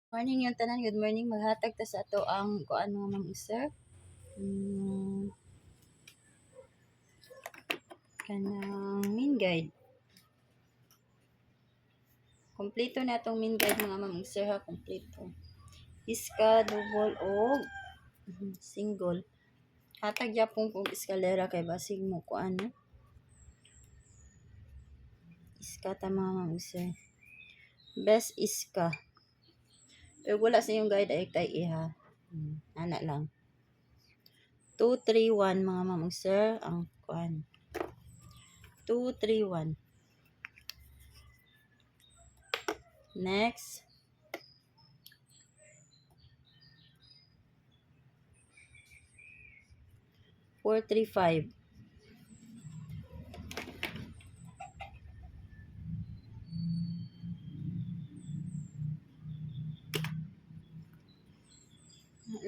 Morning yung tanan, good morning. Maghatag ta sa ato ang kuan mga ma'am sir. Kanang main guide. Kompleto na atong main guide mga ma'am sir ha, kompleto. Iska, double o single. Hatag yapon kung eskalera kay basig mo kuan no. Iska ta mga ma'am sir. Best iska. Pero wala sa inyong guide ay tay iha. Ana lang. 2, 3, 1 mga ma'am sir ang kuan. 2, 3, 1. Next. Four, 3, 5.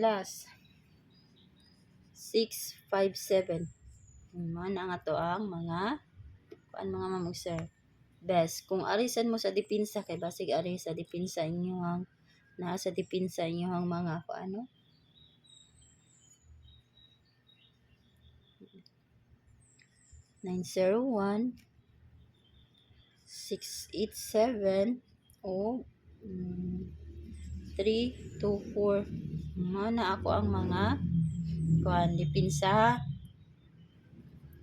Last. 6, 5, 7. Mga na nga to ang mga kuan mga ma'am sir. Best. Kung arisan mo sa dipinsa kay basig ari sa dipinsa inyohang naa sa dipinsa inyohang mga kuano. Nine, 0, 1, 6, 8, 7 o 3, 2, 4. Mga na ako ang mga kuan dipinsa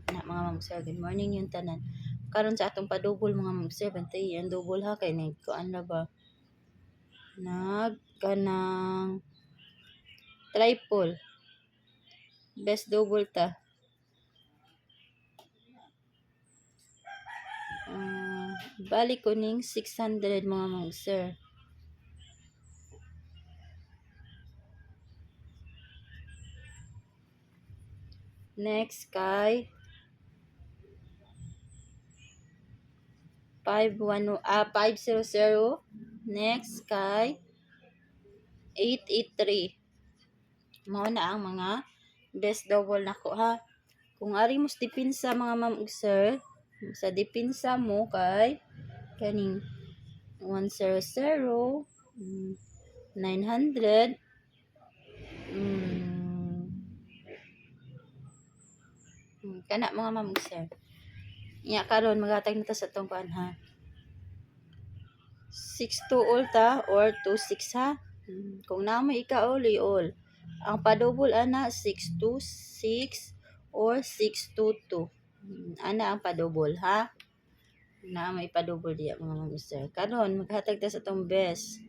na mga ma'am sir. Good morning yung tanan. Karon sa atong padouble mga ma'am sir, bantay ang double ha kay kuan na ba kanang triple. Best double ta. Balik ko ning 600 mga ma'am sir. Next kay 500. Next kay 883. Mao na ang mga best double nako ha. Kung ari mo sa dipinsa mga ma'am sir, sa dipinsa mo kay kaning 100, 900, kana mga ma'am sir. Nya karon maghatag nito sa tong kuan ha. 6 to all ta or 2 6 ha. Kung namo ika-all i-all. Ang pa-double ana 6 to 6 or 6 to 2. Ana ang pa-double ha. Na may pa-double diya mga ma'am sir. Karon maghatag ta sa tong best.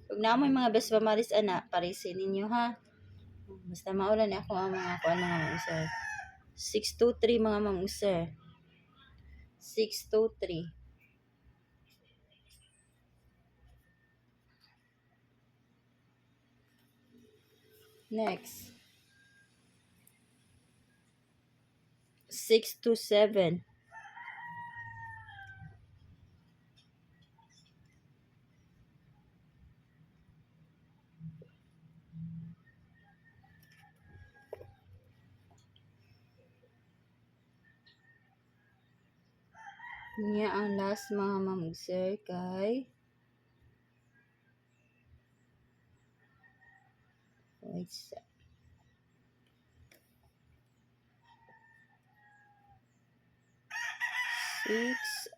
Kung namo mga best pamaris ana, parisin ninyo ha. Basta maulan ako ang mga kuan mga ma'am sir. 6 to 3 mga ma'am sir. 6 to 3. Next. 6 to 7. Nya ang last mga ma'am sir kay wait sa 6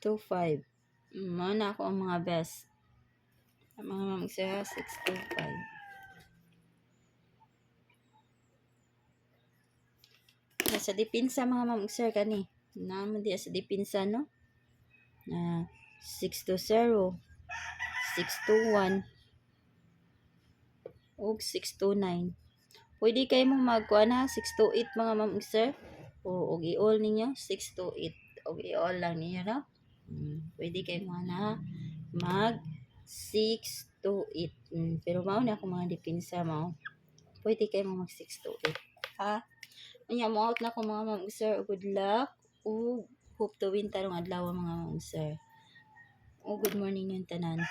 to 5. Mana ako ang mga best. Ang mga ma'am sir 6 to 5. Nasa dipinsa mga ma'am sir kani. Naman di sa dipinsa no. 6 to 0, 6 to 1, ug 6 to 9. Pwede kayo mo magkuha na 6 to 8 mga ma'am sir. O i-all ninyo 6 to 8. O i-all lang ninyo no. Pwede kayo mo na mag 6 to 8. Pero mao na ako mga dipinsa mao. Pwede kayo mo mag 6 to 8. Ha? Anya mo out na ko mga ma'am sir. Good luck. Ug hope to win tarong adlaw mga ma'am sir. Good morning yung tanan.